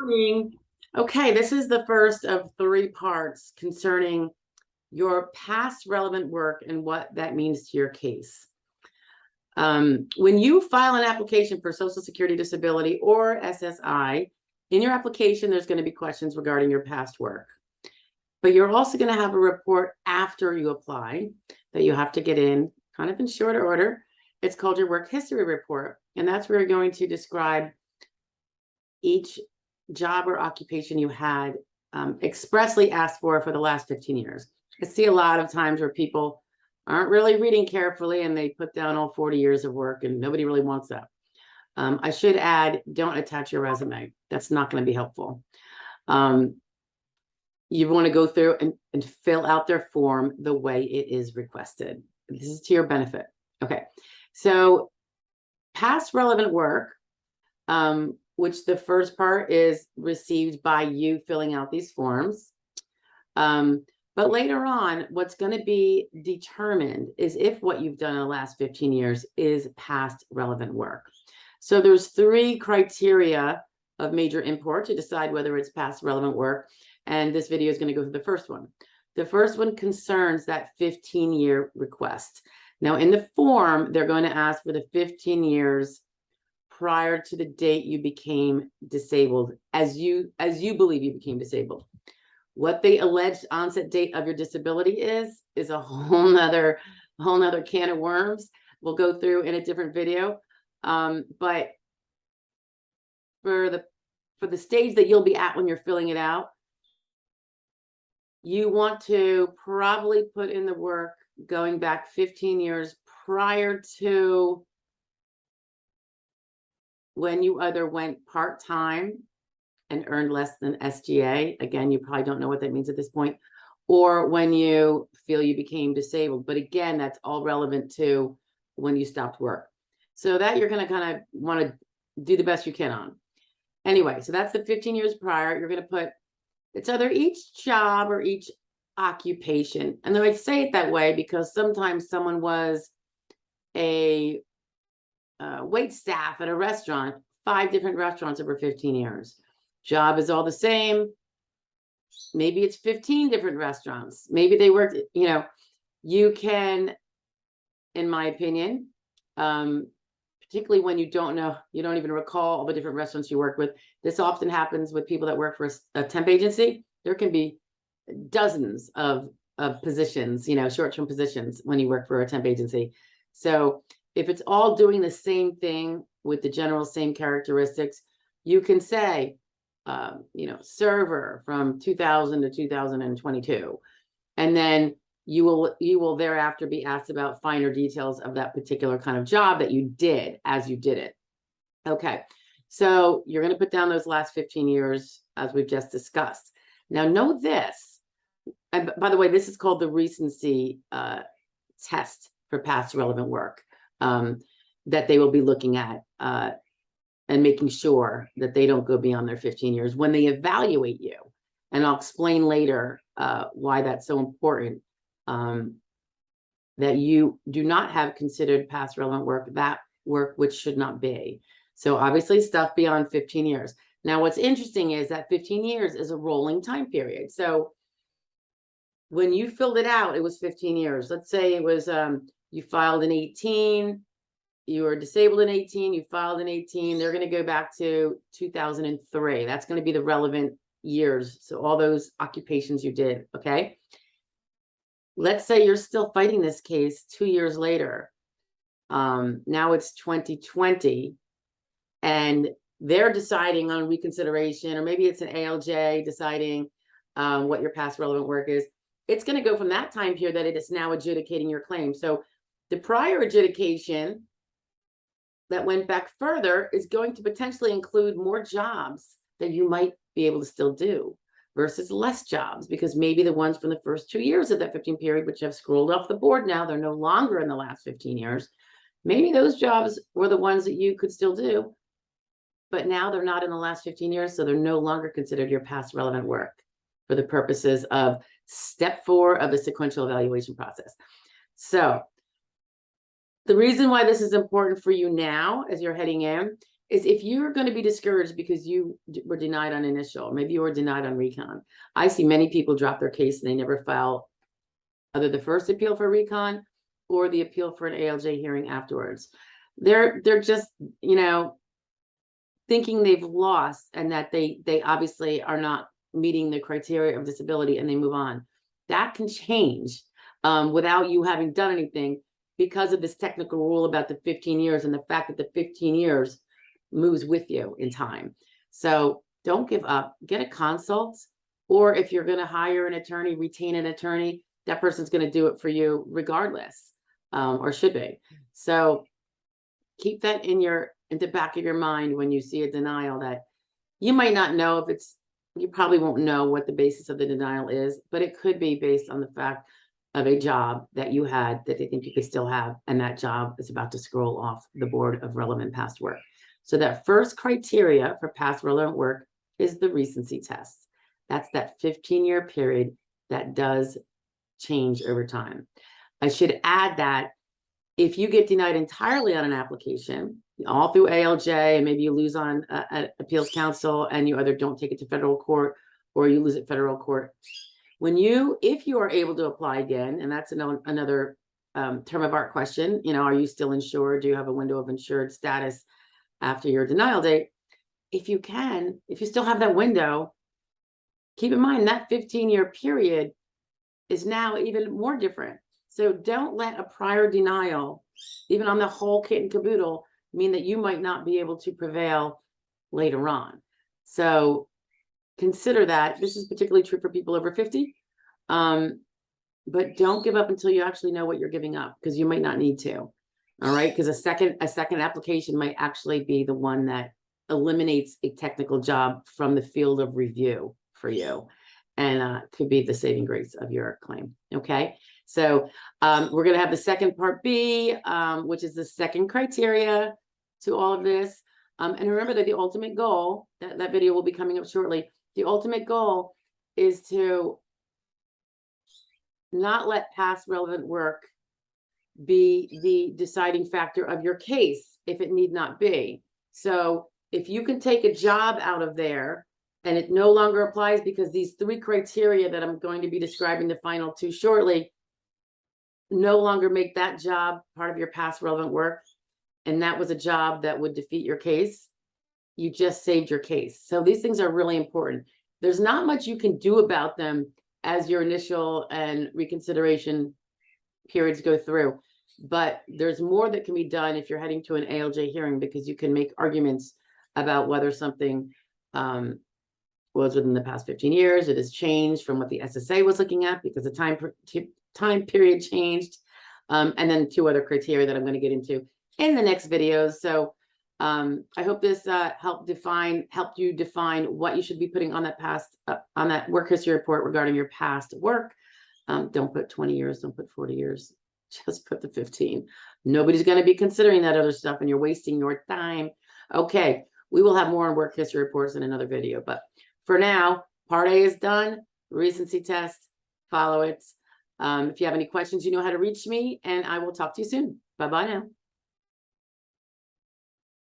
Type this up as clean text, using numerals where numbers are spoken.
Morning. Okay, this is the first of 3 parts concerning your past relevant work and what that means to your case. When you file an application for Social Security Disability or SSI, in your application, there's going to be questions regarding your past work. But you're also going to have a report after you apply that you have to get in kind of in short order. It's called your work history report. And that's where you're going to describe each job or occupation you had expressly asked for the last 15 years. I see a lot of times where people aren't really reading carefully and they put down all 40 years of work and nobody really wants that. I should add, don't attach your resume. That's not going to be helpful. You want to go through and fill out their form the way it is requested. This is to your benefit. Okay, so past relevant work, which the first part is received by you filling out these forms. But later on, what's going to be determined is if what you've done in the last 15 years is past relevant work. So there's 3 criteria of major import to decide whether it's past relevant work. And this video is going to go through the first one. The first one concerns that 15-year request. Now, in the form, they're going to ask for the 15 years prior to the date you became disabled, as you believe you became disabled. What the alleged onset date of your disability is a whole nother can of worms we'll go through in a different video. But for the stage that you'll be at when you're filling it out, you want to probably put in the work going back 15 years prior to when you either went part-time and earned less than SGA. Again, you probably don't know what that means at this point, or when you feel you became disabled. But again, that's all relevant to when you stopped work. So that you're going to kind of want to do the best you can on. Anyway, so that's the 15 years prior. You're going to put, it's either each job or each occupation. And then I say it that way because sometimes someone was a wait staff at a restaurant, 5 different restaurants over 15 years. Job is all the same. Maybe it's 15 different restaurants. Maybe they worked, you can, in my opinion, particularly when you don't know, you don't even recall all the different restaurants you work with. This often happens with people that work for a temp agency. There can be dozens of positions, short-term positions when you work for a temp agency. So if it's all doing the same thing with the general same characteristics, you can say, server from 2000 to 2022. And then you will thereafter be asked about finer details of that particular kind of job that you did as you did it. Okay, so you're going to put down those last 15 years as we've just discussed. Now know this, and by the way, this is called the recency test for past relevant work that they will be looking at and making sure that they don't go beyond their 15 years when they evaluate you. And I'll explain later why that's so important. That you do not have considered past relevant work, that work which should not be. So obviously stuff beyond 15 years. Now, what's interesting is that 15 years is a rolling time period. So when you filled it out, it was 15 years. Let's say it was, you filed in 18, you were disabled in 18, you filed in 18, they're going to go back to 2003. That's going to be the relevant years. So all those occupations you did, okay? Let's say you're still fighting this case 2 years later. Now it's 2020, and they're deciding on reconsideration, or maybe it's an ALJ deciding what your past relevant work is. It's going to go from that time period that it is now adjudicating your claim. So the prior adjudication that went back further is going to potentially include more jobs that you might be able to still do versus less jobs, because maybe the ones from the first 2 years of that 15 period, which have scrolled off the board now, they're no longer in the last 15 years. Maybe those jobs were the ones that you could still do, but now they're not in the last 15 years, so they're no longer considered your past relevant work for the purposes of step 4 of the sequential evaluation process. So the reason why this is important for you now as you're heading in is if you're going to be discouraged because you were denied on initial, maybe you were denied on recon. I see many people drop their case and they never file either the first appeal for recon or the appeal for an ALJ hearing afterwards. They're just, you know, thinking they've lost and that they obviously are not meeting the criteria of disability and they move on. That can change without you having done anything because of this technical rule about the 15 years and the fact that the 15 years moves with you in time. So don't give up, get a consult, or if you're going to hire an attorney, retain an attorney, that person's going to do it for you regardless, or should be. So keep that in the back of your mind when you see a denial, that you might not know if it's, you probably won't know what the basis of the denial is, but it could be based on the fact of a job that you had that they think you could still have, and that job is about to scroll off the board of relevant past work. So that first criteria for past relevant work is the recency test. That's that 15-year period that does change over time. I should add that if you get denied entirely on an application, all through ALJ, and maybe you lose on appeals council and you either don't take it to federal court or you lose at federal court, if you are able to apply again, and that's another term of art question, you know, are you still insured? Do you have a window of insured status after your denial date? If you still have that window, keep in mind that 15-year period is now even more different. So don't let a prior denial, even on the whole kit and caboodle, mean that you might not be able to prevail later on. So consider that. This is particularly true for people over 50. But don't give up until you actually know what you're giving up, because you might not need to. All right, because a second application might actually be the one that eliminates a technical job from the field of review for you, and could be the saving grace of your claim. Okay, so we're going to have the second part B, which is the second criteria to all of this. And remember that the ultimate goal, that video will be coming up shortly. The ultimate goal is to not let past relevant work be the deciding factor of your case if it need not be. So if you can take a job out of there and it no longer applies because these three criteria that I'm going to be describing the final two shortly no longer make that job part of your past relevant work, and that was a job that would defeat your case, you just saved your case. So these things are really important. There's not much you can do about them as your initial and reconsideration periods go through, but there's more that can be done if you're heading to an ALJ hearing, because you can make arguments about whether something was within the past 15 years, it has changed from what the SSA was looking at because the time period changed, and then two other criteria that I'm going to get into in the next videos. So I hope this helped you define what you should be putting on that work history report regarding your past work. Don't put 20 years, don't put 40 years, just put the 15. Nobody's going to be considering that other stuff, and you're wasting your time. Okay, we will have more on work history reports in another video, but for now, part A is done. Recency test, follow it. If you have any questions, you know how to reach me, and I will talk to you soon. Bye-bye now.